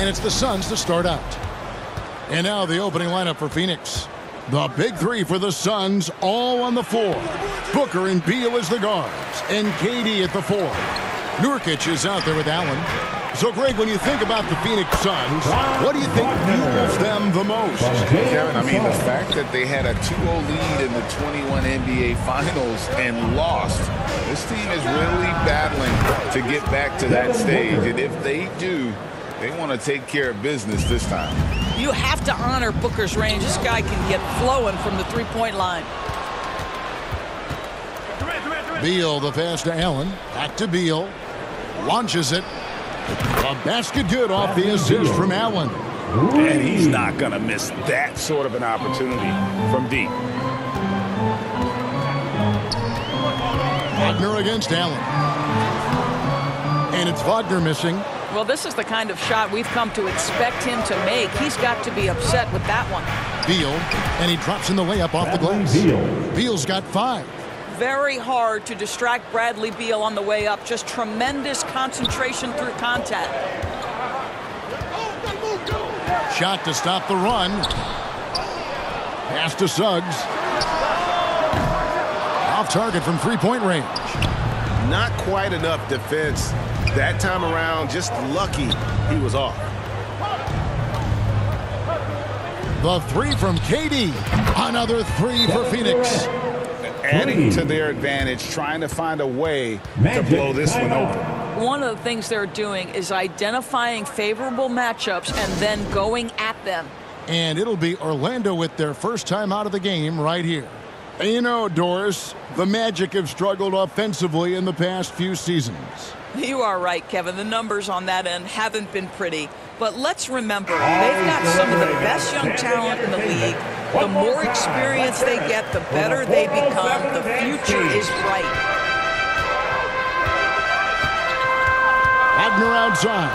And it's the Suns to start out. And now the opening lineup for Phoenix. The big three for the Suns, all on the floor. Booker and Beal as the guards, and KD at the 4. Nurkic is out there with Allen. So, Greg, when you think about the Phoenix Suns, what do you think fuels them the most? Kevin, I mean, the fact that they had a 2-0 lead in the 21 NBA Finals and lost. This team is really battling to get back to that stage. And if they do, they want to take care of business this time. You have to honor Booker's range. This guy can get flowing from the three-point line. Beal, the pass to Allen. Back to Beal. Launches it. A basket good off the assist from Allen. And he's not going to miss that sort of an opportunity from deep. Wagner against Allen. And it's Wagner missing. Well, this is the kind of shot we've come to expect him to make. He's got to be upset with that one. Beal, and he drops in the layup off the glass. Beal's got 5. Very hard to distract Bradley Beal on the way up. Just tremendous concentration through contact. Shot to stop the run. Pass to Suggs. Off target from three-point range. Not quite enough defense that time around. Just lucky he was off. The 3 from KD. Another 3 for Phoenix. Adding to their advantage, trying to find a way to blow this one open. One of the things they're doing is identifying favorable matchups and then going at them. And it'll be Orlando with their first time out of the game right here. And you know, Doris, the Magic have struggled offensively in the past few seasons. You are right, Kevin. The numbers on that end haven't been pretty. But let's remember, they've got some of the best young talent in the league. The more experience they get, the better they become. The future is bright. Wagner outside.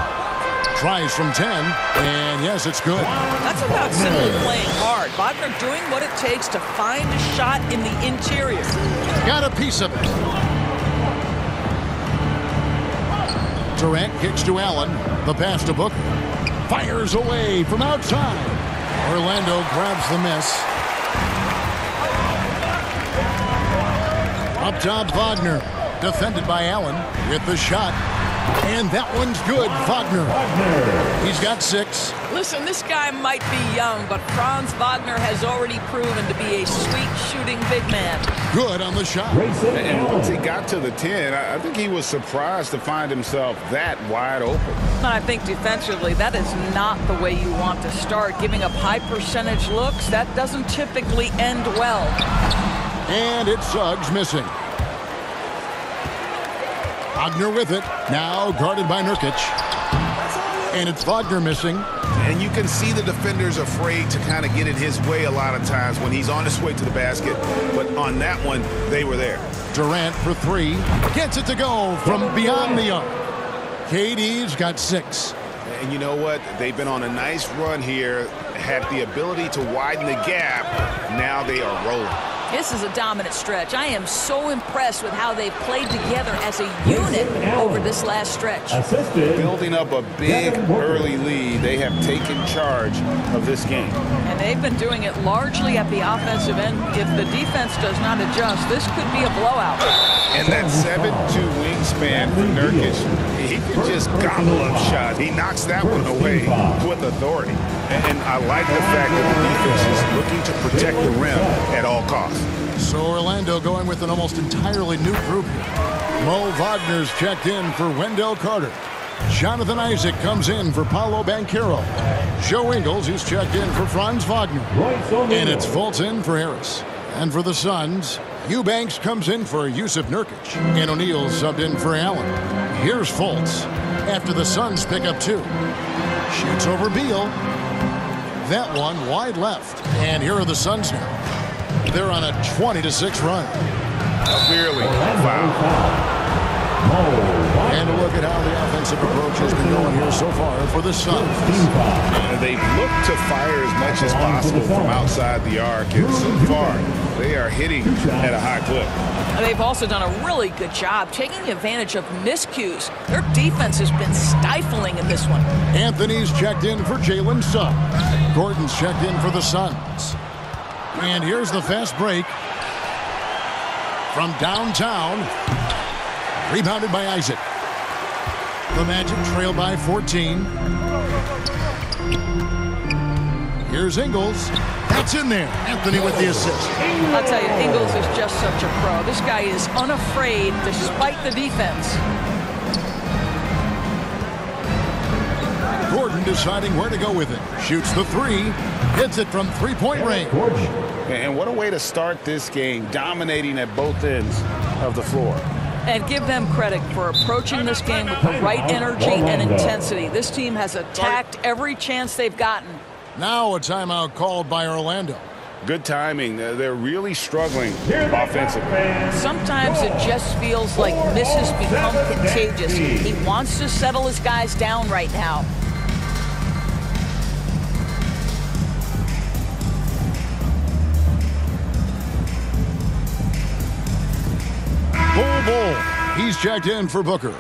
Tries from 10, and yes, it's good. That's about simply playing hard. Wagner doing what it takes to find a shot in the interior. Got a piece of it. Durant kicks to Allen. The pass to Booker. Fires away from outside. Orlando grabs the miss. Up top, Wagner. Defended by Allen with the shot. And that one's good, Wagner. He's got 6. Listen, this guy might be young, but Franz Wagner has already proven to be a sweet shooting big man. Good on the shot. And once he got to the 10, I think he was surprised to find himself that wide open. I think defensively, that is not the way you want to start. Giving up high percentage looks, that doesn't typically end well. And it's Suggs missing. Wagner with it. Now guarded by Nurkic. And it's Wagner missing. And you can see the defenders afraid to kind of get in his way a lot of times when he's on his way to the basket. But on that one, they were there. Durant for 3. Gets it to go from beyond the arc. KD's got 6. And you know what? They've been on a nice run here. Had the ability to widen the gap. Now they are rolling. This is a dominant stretch. I am so impressed with how they've played together as a unit over this last stretch. Building up a big early lead, they have taken charge of this game. And they've been doing it largely at the offensive end. If the defense does not adjust, this could be a blowout. And that 7'2" wingspan for Nurkic, he can just gobble up shots. He knocks that one away with authority. And I like the fact that the defense is looking to protect the rim at all costs. So Orlando going with an almost entirely new group here. Mo Wagner's checked in for Wendell Carter. Jonathan Isaac comes in for Paolo Banchero. Joe Ingles, he's checked in for Franz Wagner. And it's Fulton for Harris. And for the Suns, Eubanks comes in for Yusuf Nurkic. And O'Neal subbed in for Allen. Here's Fultz after the Suns pick up 2. Shoots over Beal. That one wide left. And here are the Suns now. They're on a 20-6 run. Clearly foul. And a look at how the offensive approach has been going here so far for the Suns. They've looked to fire as much as possible from outside the arc, and so far they are hitting at a high clip. They've also done a really good job taking advantage of miscues. Their defense has been stifling in this one. Anthony's checked in for Jalen Suggs. Gordon's checked in for the Suns. And here's the fast break from downtown. Rebounded by Isaac. The Magic trail by 14. Here's Ingles. That's in there. Anthony with the assist. I'll tell you, Ingles is just such a pro. This guy is unafraid despite the defense. Gordon deciding where to go with it. Shoots the three. Hits it from three-point range. And what a way to start this game, dominating at both ends of the floor. And give them credit for approaching this game with the right energy and intensity. This team has attacked every chance they've gotten. Now a timeout called by Orlando. Good timing. They're really struggling offensively. Sometimes it just feels like misses become contagious. He wants to settle his guys down right now. Bull. He's checked in for Booker.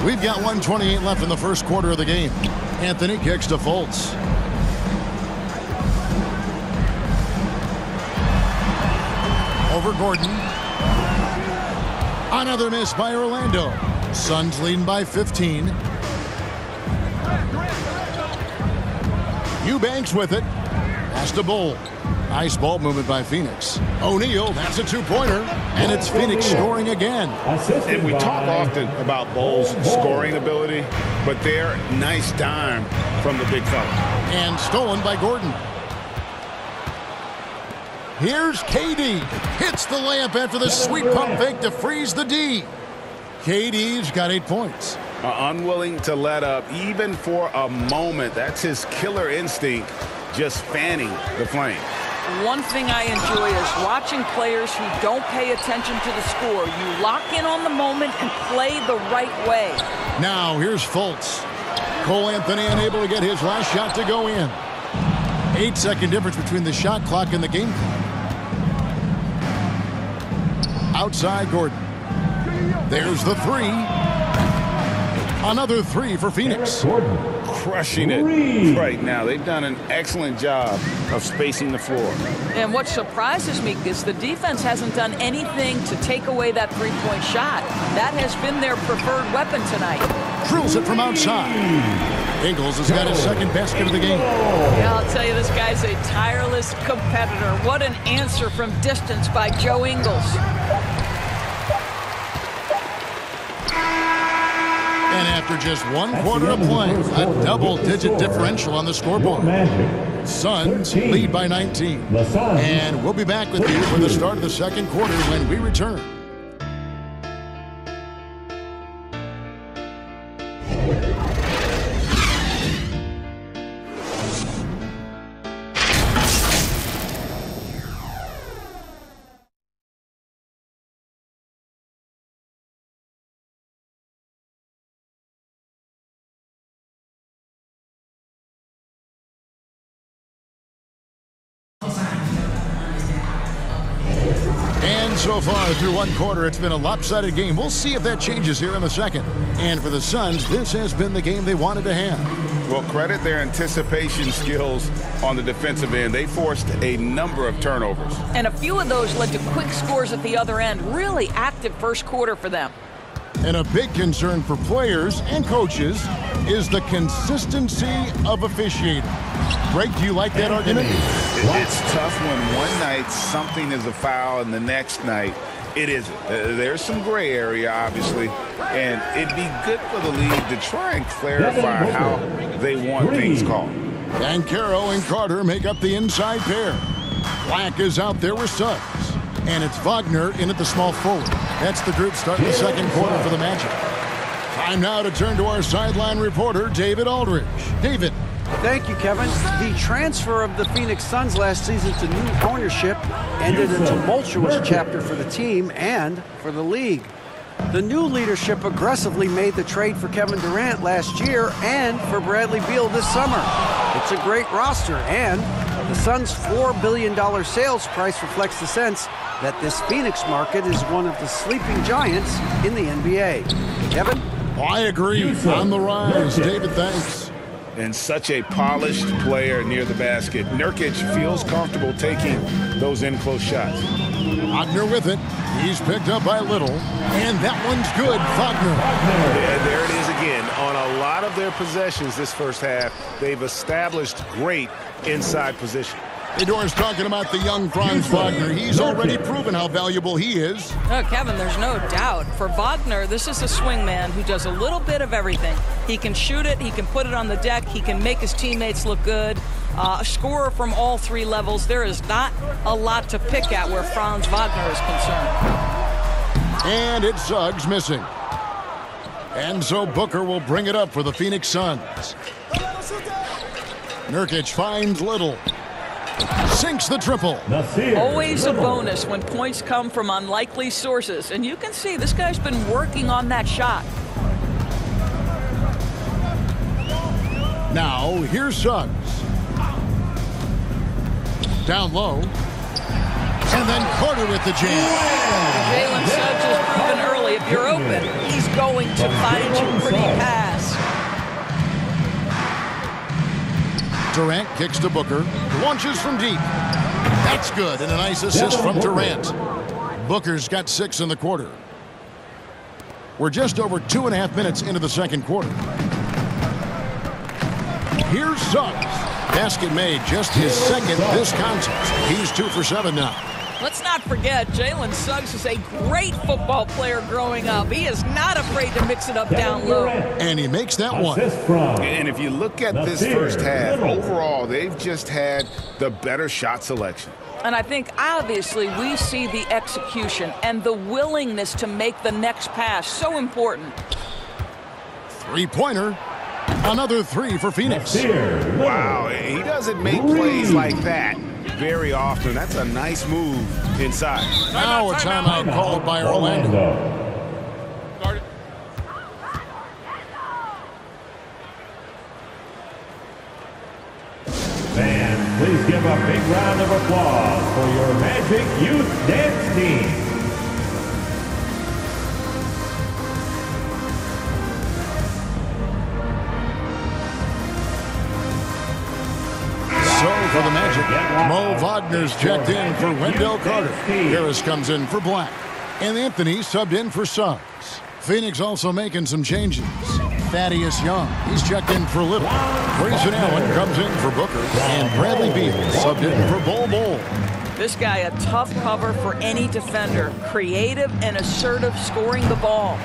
We've got 1:28 left in the first quarter of the game. Anthony kicks to Fultz. Over Gordon. Another miss by Orlando. Suns leading by 15. Eubanks with it. Pass to Bull. Nice ball movement by Phoenix. O'Neal, that's a two-pointer. And it's Phoenix scoring again. And we talk often about Bull's scoring ability, but they're nice dime from the big fella. And stolen by Gordon. Here's KD. Hits the layup after the sweet pump fake to freeze the D. KD's got 8 points. Unwilling to let up even for a moment. That's his killer instinct, just fanning the flame. One thing I enjoy is watching players who don't pay attention to the score. You lock in on the moment and play the right way. Now here's Fultz. Cole Anthony unable to get his last shot to go in. 8-second difference between the shot clock and the game clock. Outside Gordon. There's the three. Another three for Phoenix. Crushing it right now. They've done an excellent job of spacing the floor. And what surprises me is the defense hasn't done anything to take away that three-point shot. That has been their preferred weapon tonight. Drills it from outside. Ingles has got his second basket of the game. Yeah, I'll tell you, this guy's a tireless competitor. What an answer from distance by Joe Ingles. And after just 1 quarter of play, a double-digit differential on the scoreboard. Suns lead by 19. And we'll be back with you for the start of the second quarter when we return. And so far through 1 quarter, it's been a lopsided game. We'll see if that changes here in the second. And for the Suns, this has been the game they wanted to have. Well, credit their anticipation skills on the defensive end. They forced a number of turnovers. And a few of those led to quick scores at the other end. Really active first quarter for them. And a big concern for players and coaches is the consistency of officiating. Greg, do you like that argument? It's tough when one night something is a foul and the next night it isn't. There's some gray area, obviously, and it'd be good for the league to try and clarify how they want things called. Banchero and Carter make up the inside pair. Black is out there with Suggs. And it's Wagner in at the small forward. That's the group starting the second quarter for the Magic. Time now to turn to our sideline reporter, David Aldridge. David. Thank you, Kevin. The transfer of the Phoenix Suns last season to new ownership ended a tumultuous chapter for the team and for the league. The new leadership aggressively made the trade for Kevin Durant last year and for Bradley Beal this summer. It's a great roster, and the Suns' $4 billion sales price reflects the sense that this Phoenix market is one of the sleeping giants in the NBA. Kevin? I agree. On the rise. David, thanks. And such a polished player near the basket. Nurkic feels comfortable taking those in-close shots. Wagner with it. He's picked up by Little. And that one's good. Wagner. And there it is again. On a lot of their possessions this first half, they've established great inside position. Fedor's talking about the young Franz Wagner. He's already proven how valuable he is. Oh, Kevin, there's no doubt. For Wagner, this is a swingman who does a little bit of everything. He can shoot it, he can put it on the deck, he can make his teammates look good. A scorer from all three levels. There is not a lot to pick at where Franz Wagner is concerned. And it's Suggs missing. And so Booker will bring it up for the Phoenix Suns. Nurkic finds Little. Sinks the triple. Always a bonus when points come from unlikely sources. And you can see this guy's been working on that shot. Now, here's Suggs. Down low. And then Carter with the jam. Jalen Suggs has proven early, if you're open, he's going to find you pretty pass. Durant kicks to Booker. Launches from deep. That's good, and a nice assist from Durant. Booker's got 6 in the quarter. We're just over 2.5 minutes into the second quarter. Here's Suggs. Basket made, just his second this contest. He's 2 for 7 now. Let's not forget, Jalen Suggs is a great football player growing up. He is not afraid to mix it up down low. And he makes that one. And if you look at this first half, overall, they've just had the better shot selection. And I think, obviously, we see the execution and the willingness to make the next pass so important. Three-pointer. Another 3 for Phoenix. Wow, he doesn't make plays like that very often. That's a nice move inside. Now a timeout called by Orlando. Fans, please give a big round of applause for your Magic Youth Dance Team. So for the Magic, Mo Wagner's checked in for Wendell Carter. Harris comes in for Black. And Anthony subbed in for Suggs. Phoenix also making some changes. Thaddeus Young, he's checked in for Little. Grayson Allen comes in for Booker. And Bradley Beal subbed in for Bol. This guy, a tough cover for any defender. Creative and assertive scoring the ball.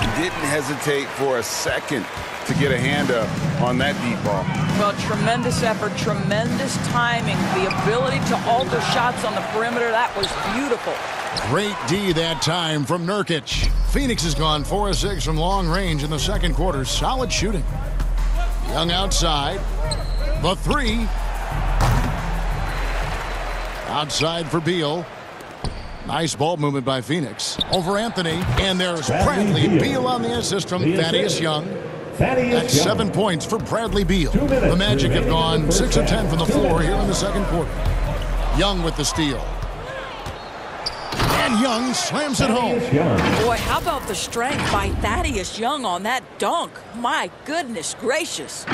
He didn't hesitate for a second to get a hand up on that deep ball. Well, tremendous effort, tremendous timing, the ability to alter shots on the perimeter. That was beautiful. Great D that time from Nurkic. Phoenix has gone 4 of 6 from long range in the second quarter. Solid shooting. Young outside. The 3. Outside for Beal. Nice ball movement by Phoenix. Over Anthony. And there's Bradley Beal on the assist from Thaddeus Young. That's 7 points for Bradley Beal. The Magic have gone 6 of 10 from the floor here in the second quarter. Young with the steal. And Young slams it home. Boy, how about the strength by Thaddeus Young on that dunk? My goodness gracious.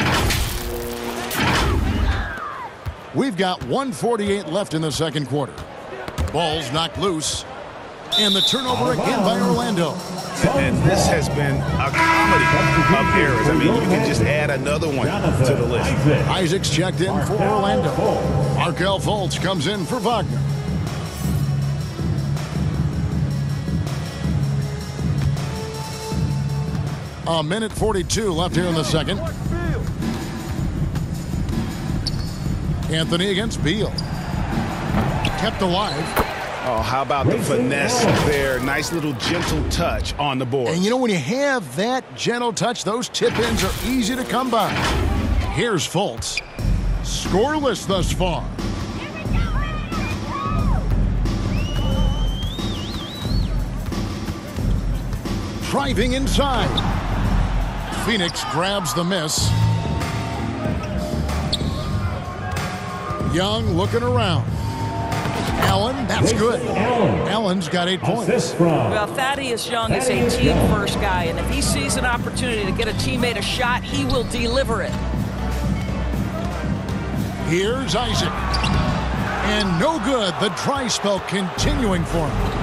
We've got 1:48 left in the second quarter. Ball's knocked loose. And the turnover again by Orlando. And this has been a comedy of errors. I mean, you can just add another one to the list. Isaac's checked in for Orlando. Markelle Fultz comes in for Wagner. A minute 42 left here in the second. Anthony against Beal. Kept alive. Oh, how about the finesse there? Nice little gentle touch on the board. And you know, when you have that gentle touch, those tip-ins are easy to come by. Here's Fultz. Scoreless thus far. driving inside. Phoenix grabs the miss. Young looking around. Allen, that's good. Allen's got 8 points. Well, Thaddeus Young is a team-first guy, and if he sees an opportunity to get a teammate a shot, he will deliver it. Here's Isaac. And no good. The dry spell continuing for him.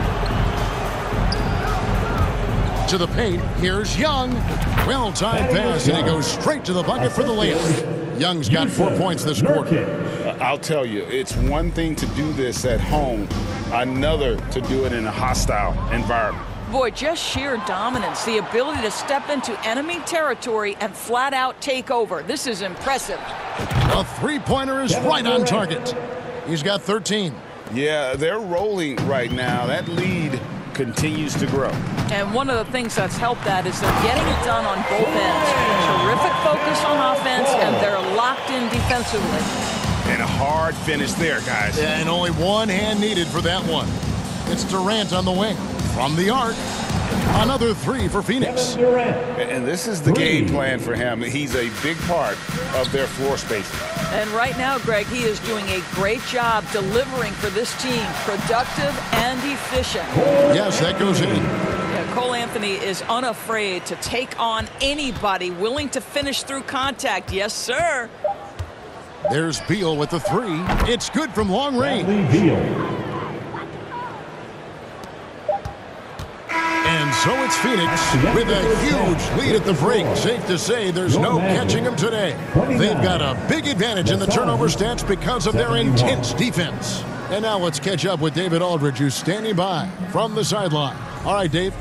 To the paint. Here's Young. Well-timed pass, and he goes straight to the bucket for the layup. Young's got 4 points this quarter. I'll tell you, it's one thing to do this at home, another to do it in a hostile environment. Boy, just sheer dominance, the ability to step into enemy territory and flat out take over. This is impressive. A three-pointer is right on target. He's got 13. Yeah, they're rolling right now. That lead continues to grow. And one of the things that's helped that is they're getting it done on both ends. Terrific focus on offense, and they're locked in defensively. And a hard finish there, guys. And only one hand needed for that one. It's Durant on the wing. From the arc, another three for Phoenix. And this is the game plan for him. He's a big part of their floor spacing. And right now, Greg, he is doing a great job delivering for this team, productive and efficient. Yes, that goes in. Yeah, Cole Anthony is unafraid to take on anybody willing to finish through contact. Yes, sir. There's Beal with the three. It's good from long range. And so it's Phoenix with a huge lead at the break. Safe to say there's no catching them today. They've got a big advantage in the turnover stats because of their intense defense. And now let's catch up with David Aldridge, who's standing by from the sideline. All right, Dave.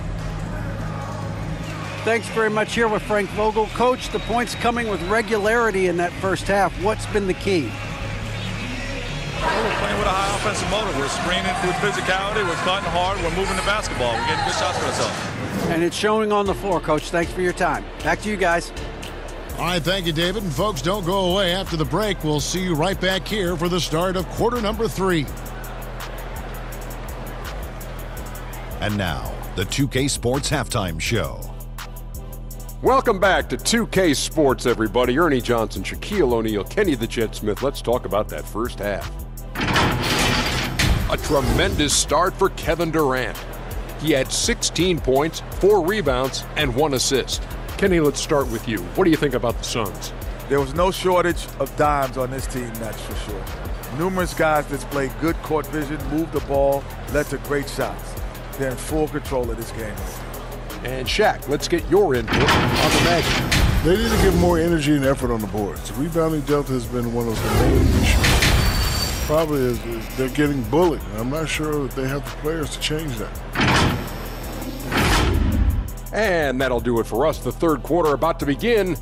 Thanks very much. Here with Frank Vogel. Coach, the points coming with regularity in that first half. What's been the key? Well, we're playing with a high offensive motor. We're screening through physicality. We're cutting hard. We're moving the basketball. We're getting good shots for ourselves. And it's showing on the floor, Coach. Thanks for your time. Back to you guys. All right, thank you, David. And folks, don't go away. After the break, we'll see you right back here for the start of quarter number 3. And now, the 2K Sports Halftime Show. Welcome back to 2K Sports, everybody. Ernie Johnson, Shaquille O'Neal, Kenny the Jet Smith. Let's talk about that first half. A tremendous start for Kevin Durant. He had 16 points, 4 rebounds, and 1 assist. Kenny, let's start with you. What do you think about the Suns? There was no shortage of dimes on this team, that's for sure. Numerous guys displayed good court vision, moved the ball, led to great shots. They're in full control of this game. And Shaq, let's get your input on the Magic. They need to give more energy and effort on the boards. The rebounding delta has been one of the main issues. Probably is they're getting bullied. I'm not sure that they have the players to change that. And that'll do it for us. The third quarter about to begin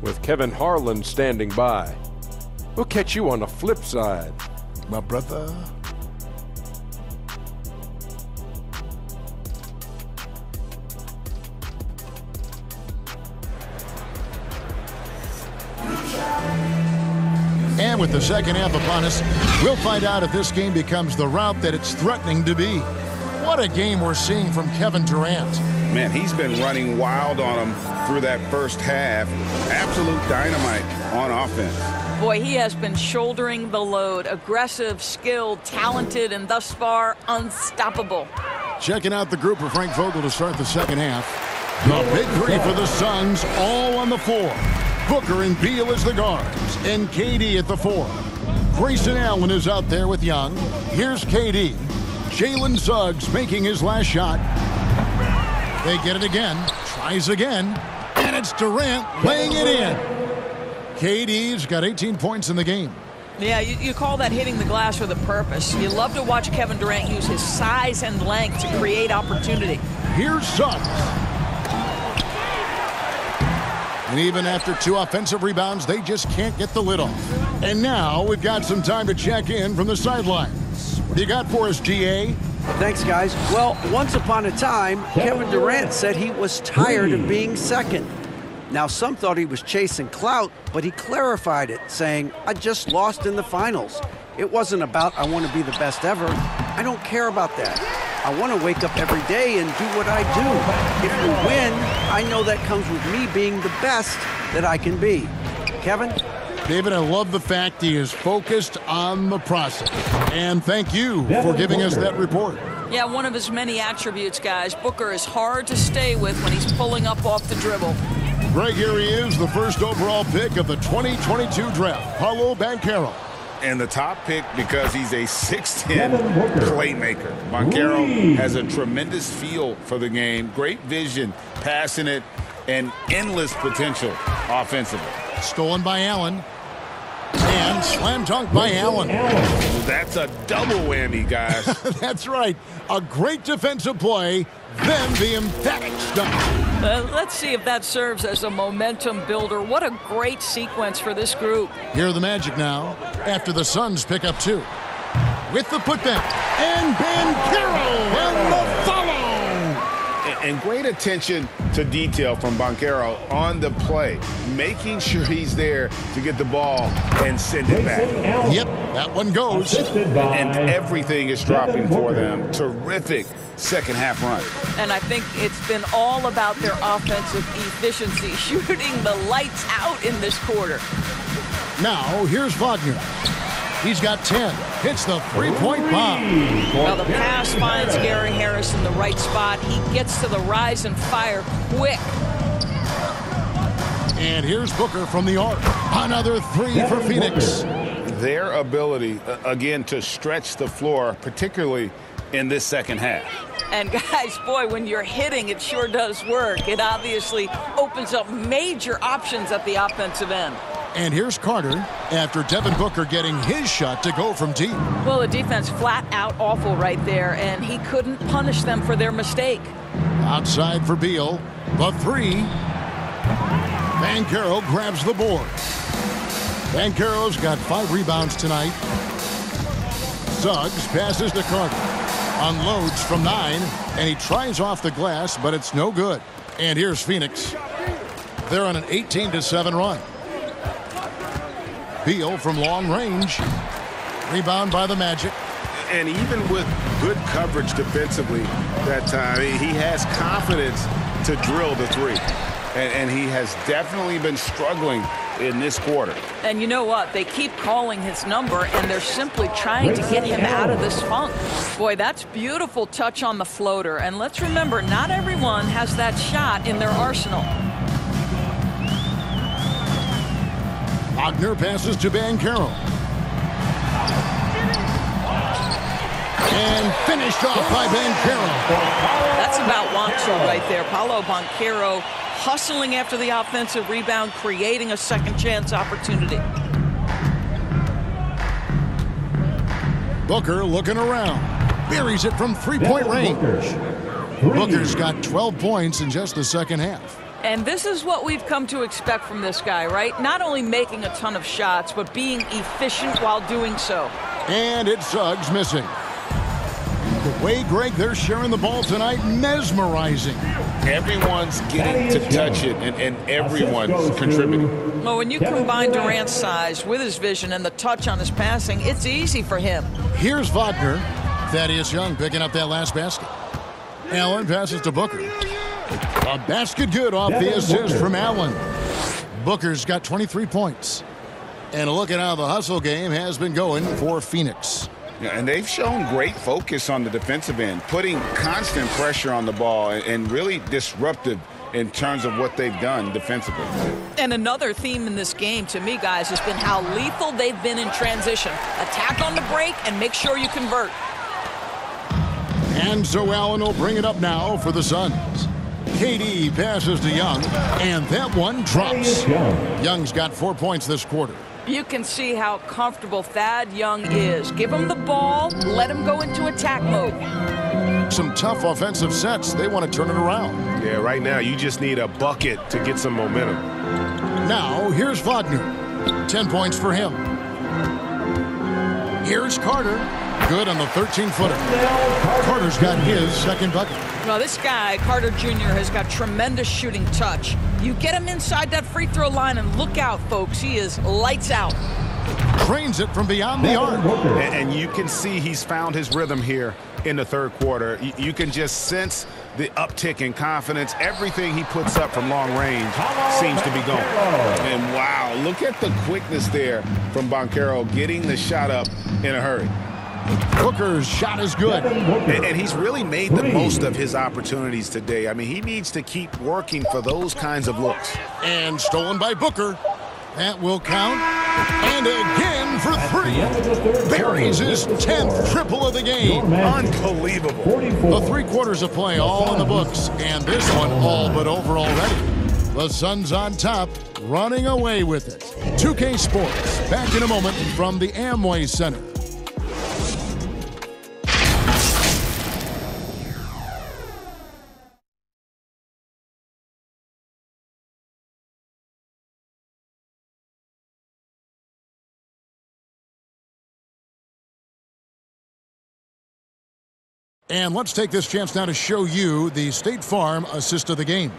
with Kevin Harlan standing by. We'll catch you on the flip side. My brother. And with the second half upon us, we'll find out if this game becomes the route that it's threatening to be. What a game we're seeing from Kevin Durant. Man, he's been running wild on him through that first half. Absolute dynamite on offense. Boy, he has been shouldering the load. Aggressive, skilled, talented, and thus far, unstoppable. Checking out the group for Frank Vogel to start the second half. The big three for the Suns, all on the floor. Booker and Beal as the guards, and KD at the 4. Grayson Allen is out there with Young. Here's KD. Jalen Suggs making his last shot. They get it again, tries again, and it's Durant laying it in. KD's got 18 points in the game. Yeah, you call that hitting the glass with a purpose. You love to watch Kevin Durant use his size and length to create opportunity. Here's Suggs. And even after 2 offensive rebounds, they just can't get the lid off. And now we've got some time to check in from the sidelines. What do you got for us, GA? Thanks, guys. Well, once upon a time, Kevin Durant said he was tired of being second. Now, some thought he was chasing clout, but he clarified it, saying, I just lost in the finals. It wasn't about I want to be the best ever. I don't care about that. I want to wake up every day and do what I do. If we win, I know that comes with me being the best that I can be. Kevin? David, I love the fact he is focused on the process. And thank you for giving us that report. Yeah, one of his many attributes, guys. Booker is hard to stay with when he's pulling up off the dribble. Greg, here he is, the first overall pick of the 2022 draft, Paolo Banchero. And the top pick because he's a 6'10 playmaker. Banchero has a tremendous feel for the game, great vision, passing it, and endless potential offensively. Stolen by Allen. And slam dunk by Allen. That's a double whammy, guys. That's right. A great defensive play, then the emphatic dunk. Let's see if that serves as a momentum builder. What a great sequence for this group. Here are the Magic now, after the Suns pick up 2. With the putback, and Banchero and the follow. And great attention to detail from Banchero on the play, making sure he's there to get the ball and send it back. Yep, that one goes. And everything is dropping for them. Terrific second half run. And I think it's been all about their offensive efficiency, shooting the lights out in this quarter. Now, here's Wagner. He's got 10. Hits the three-point bomb. Well, the pass finds Gary Harris in the right spot. He gets to the rise and fire quick. And here's Booker from the arc. Another 3 for Phoenix. Their ability, again, to stretch the floor, particularly in this second half. And guys, boy, when you're hitting, it sure does work. It obviously opens up major options at the offensive end. And here's Carter after Devin Booker getting his shot to go from deep. Well, the defense flat out awful right there, and he couldn't punish them for their mistake. Outside for Beal. The 3. Banchero grabs the board. Banchero's got 5 rebounds tonight. Suggs passes to Carter. Unloads from 9, and he tries off the glass, but it's no good. And here's Phoenix. They're on an 18-7 run. Beal from long range. Rebound by the Magic. And even with good coverage defensively that time, he has confidence to drill the 3. And he has definitely been struggling in this quarter. And you know what? They keep calling his number, and they're simply trying to get him out of this funk. Boy, that's beautiful touch on the floater. And let's remember, not everyone has that shot in their arsenal. Wagner passes to Banchero. And finished off by Banchero. That's about Wancho right there. Paolo Banchero hustling after the offensive rebound, creating a second chance opportunity. Booker looking around. Buries it from three-point range. Booker's got 12 points in just the second half. And this is what we've come to expect from this guy, right? Not only making a ton of shots, but being efficient while doing so. And it's Suggs missing. The way, Greg, they're sharing the ball tonight, mesmerizing. Everyone's getting to touch it, and everyone's contributing. Well, when you combine Durant's size with his vision and the touch on his passing, it's easy for him. Here's Wagner. Thaddeus Young picking up that last basket. Allen passes to Booker. A basket good off the assist from Allen. Booker's got 23 points. And look at how the hustle game has been going for Phoenix. Yeah, and they've shown great focus on the defensive end, putting constant pressure on the ball and really disruptive in terms of what they've done defensively. And another theme in this game to me, guys, has been how lethal they've been in transition. Attack on the break and make sure you convert. And so Allen will bring it up now for the Suns. KD passes to Young, and that one drops. Young's got 4 points this quarter. You can see how comfortable Thad Young is. Give him the ball, let him go into attack mode. Some tough offensive sets. They want to turn it around. Yeah, right now you just need a bucket to get some momentum. Now, here's Wagner. 10 points for him. Here's Carter. Good on the 13-footer. Carter's got his second bucket. Well, this guy, Carter Jr., has got tremendous shooting touch. You get him inside that free throw line and look out, folks. He is lights out. drains it from beyond the arc. And you can see he's found his rhythm here in the third quarter. You can just sense the uptick in confidence. Everything he puts up from long range seems to be going. And wow, look at the quickness there from Banchero getting the shot up in a hurry. Booker's shot is good. And he's really made the most of his opportunities today. I mean, he needs to keep working for those kinds of looks. And stolen by Booker. That will count. And again for three. Buries his 10th triple of the game. Unbelievable. The 3 quarters of play all in the books. And this one all but over already. The Suns on top, running away with it. 2K Sports, back in a moment from the Amway Center. And let's take this chance now to show you the State Farm assist of the game.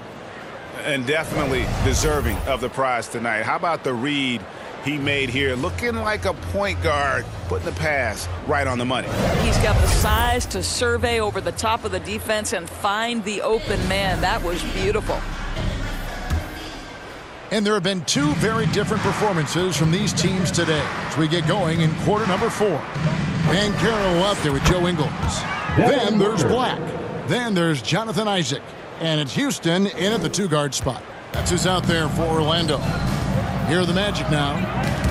And definitely deserving of the prize tonight. How about the read he made here? Looking like a point guard, putting the pass right on the money. He's got the size to survey over the top of the defense and find the open man. That was beautiful. And there have been 2 very different performances from these teams today as we get going in quarter number 4. Banchero out there with Joe Ingles. Then there's Black. Then there's Jonathan Isaac. And it's Houston in at the 2-guard spot. That's who's out there for Orlando. Here are the Magic now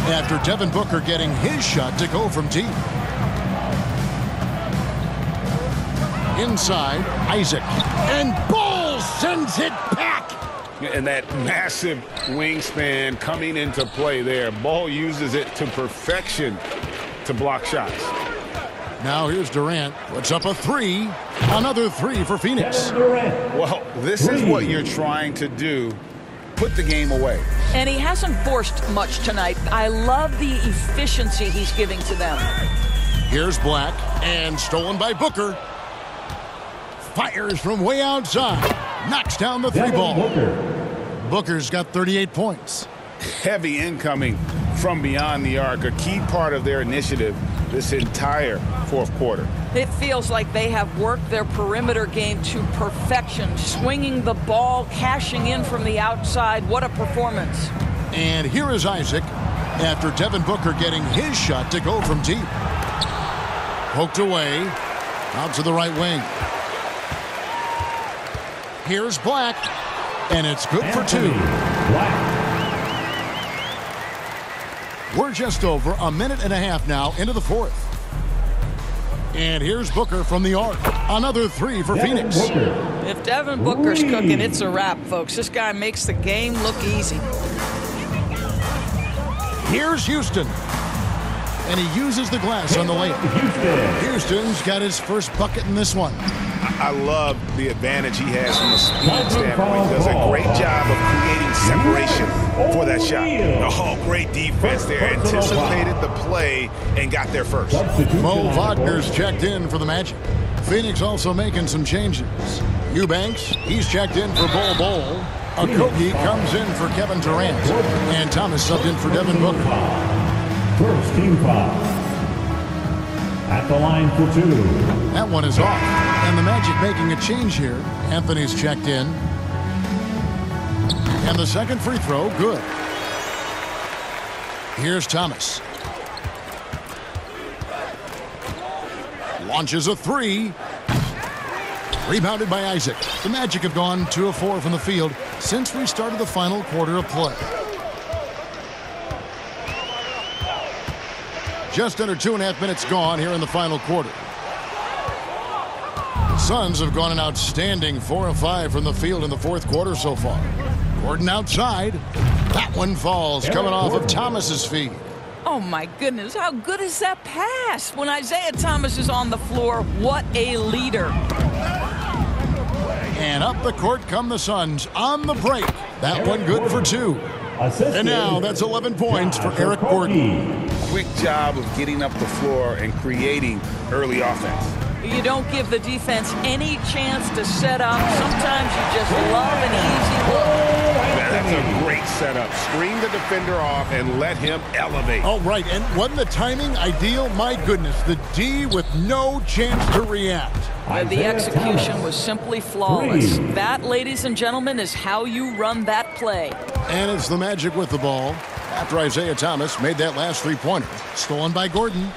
after Devin Booker getting his shot to go from deep. Inside, Isaac. And Ball sends it back. And that massive wingspan coming into play there. Ball uses it to perfection to block shots. Now here's Durant. Puts up a 3. Another 3 for Phoenix. Well, this is what you're trying to do. Put the game away. And he hasn't forced much tonight. I love the efficiency he's giving to them. Here's Black. And stolen by Booker. Fires from way outside. Knocks down the 3 ball. Booker's got 38 points. Heavy incoming from beyond the arc. A key part of their initiative this entire fourth quarter. It feels like they have worked their perimeter game to perfection, swinging the ball, cashing in from the outside. What a performance. And here is Isaac after Devin Booker getting his shot to go from deep. Poked away, out to the right wing. Here's Black, and it's good for 2. We're just over a minute and a half now into the 4th. And here's Booker from the arc. Another 3 for Phoenix. If Devin Booker's cooking, it's a wrap, folks. This guy makes the game look easy. Here's Houston. And he uses the glass on the layup. Houston's got his first bucket in this one. I love the advantage he has from a speed standpoint. He does a great job of creating separation for that shot. Oh, great defense there. Anticipated the play and got there first. Mo Wagner's checked in for the Magic. Phoenix also making some changes. Eubanks, he's checked in for Bol. Okogie comes in for Kevin Durant. And Thomas subbed in for Devin Booker. First team foul. At the line for 2. That one is off. And the Magic making a change here. Anthony's checked in. And the second free throw, good. Here's Thomas. Launches a 3. Rebounded by Isaac. The Magic have gone 2 of 4 from the field since we started the final quarter of play. Just under 2.5 minutes gone here in the final quarter. The Suns have gone an outstanding 4 of 5 from the field in the 4th quarter so far. Gordon outside. That one falls, coming off of Thomas's feet. Oh, my goodness. How good is that pass? When Isaiah Thomas is on the floor, what a leader. And up the court come the Suns on the break. That one good for 2. And now that's 11 points for Eric Gordon. Quick job of getting up the floor and creating early offense. You don't give the defense any chance to set up. Sometimes you just love an easy look. That's a great setup. Screen the defender off and let him elevate. Oh, right. And wasn't the timing ideal? My goodness, the D with no chance to react. The execution was simply flawless. That, ladies and gentlemen, is how you run that play. And it's the Magic with the ball after Isaiah Thomas made that last three-pointer. Stolen by Gordon.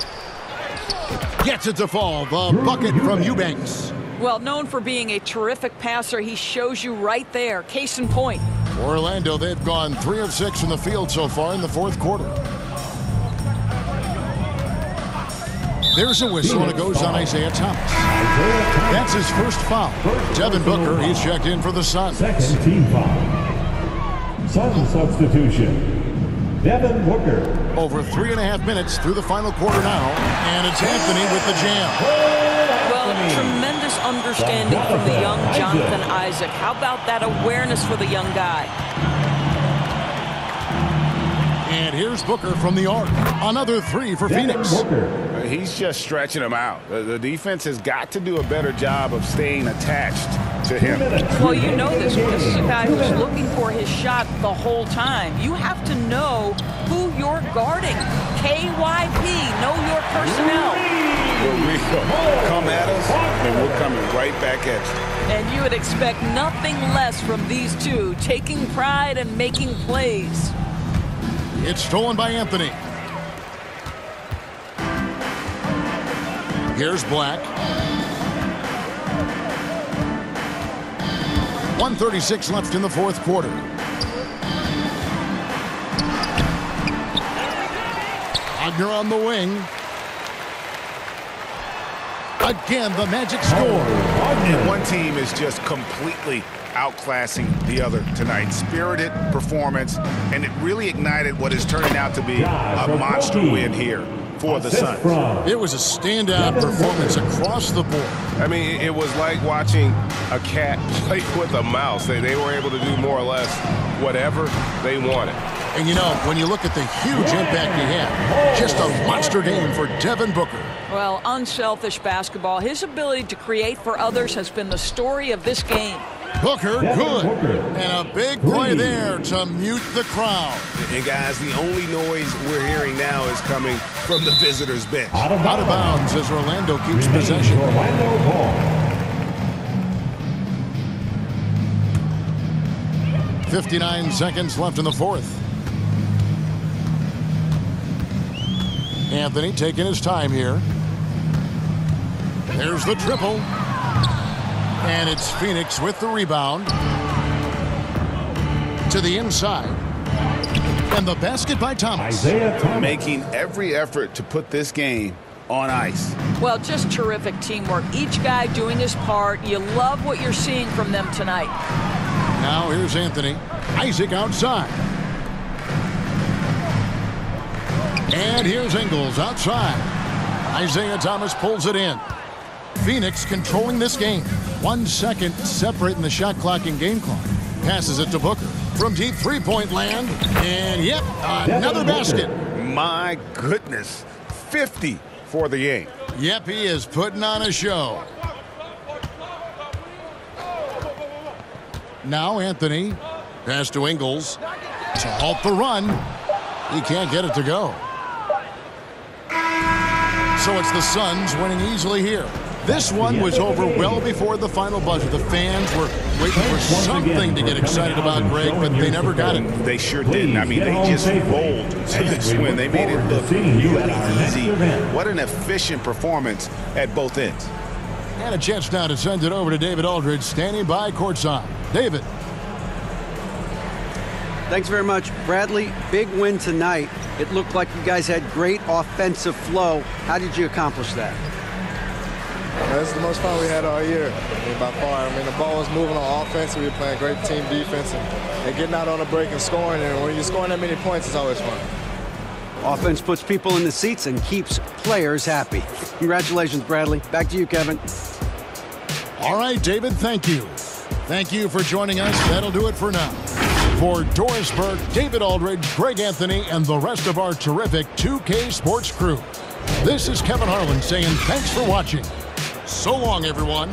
Gets it to fall. The bucket from Eubanks. Well, known for being a terrific passer, he shows you right there. Case in point. For Orlando, they've gone 3 of 6 from the field so far in the fourth quarter. There's a whistle, and it goes on Isaiah Thomas. That's his first foul. Devin Booker, he's checked in for the Suns. Second team foul. Suns substitution. Devin Booker. Over 3.5 minutes through the final quarter now, and it's Anthony with the jam. Well, tremendous understanding from the young Jonathan Isaac. How about that awareness for the young guy? And here's Booker from the arc. Another 3 for Phoenix. He's just stretching him out. The defense has got to do a better job of staying attached to him. Well, you know this. This is a guy who's looking for his shot the whole time. You have to know who you're guarding. KYP, know your personnel. Here we go. Come at us, and we're coming right back at you. And you would expect nothing less from these two, taking pride and making plays. It's stolen by Anthony. Here's Black. 1:36 left in the fourth quarter. Wagner on the wing. Again, the Magic score. And one team is just completely outclassing the other tonight. Spirited performance, and it really ignited what is turning out to be a monster win here for the Suns. It was a standout performance across the board. I mean, it was like watching a cat play with a mouse. They were able to do more or less whatever they wanted. And you know, when you look at the huge impact he had, just a monster game for Devin Booker. Well, unselfish basketball. His ability to create for others has been the story of this game. Booker, good. And a big play there to mute the crowd. And guys, the only noise we're hearing now is coming from the visitors' bench. Out of bounds as Orlando keeps possession. 59 seconds left in the fourth. Anthony taking his time here. There's the triple. And it's Phoenix with the rebound. To the inside. And the basket by Thomas. Making every effort to put this game on ice. Well, just terrific teamwork. Each guy doing his part. You love what you're seeing from them tonight. Now here's Anthony. Isaac outside. And here's Ingles outside. Isaiah Thomas pulls it in. Phoenix controlling this game. 1 second separating the shot clock and game clock. Passes it to Booker. From deep three-point land. And yep, another basket. My goodness. 50 for the game. Yep, he is putting on a show. Now Anthony. Pass to Ingles. To halt the run. He can't get it to go. So it's the Suns winning easily here. This one was over well before the final buzzer. The fans were waiting for something to get excited about, Greg, but they never got it. They sure didn't. I mean, they just rolled to this win. They made it look really easy. What an efficient performance at both ends. And a chance now to send it over to David Aldridge, standing by courtside. David. Thanks very much, Bradley. Big win tonight. It looked like you guys had great offensive flow. How did you accomplish that? That's the most fun we had all year, by far. I mean, the ball was moving on offense. We were playing great team defense and getting out on a break and scoring. And when you're scoring that many points, it's always fun. Offense puts people in the seats and keeps players happy. Congratulations, Bradley. Back to you, Kevin. All right, David, thank you. Thank you for joining us. That'll do it for now. For Doris Burke, David Aldridge, Greg Anthony, and the rest of our terrific 2K Sports crew, this is Kevin Harlan saying thanks for watching. So long, everyone.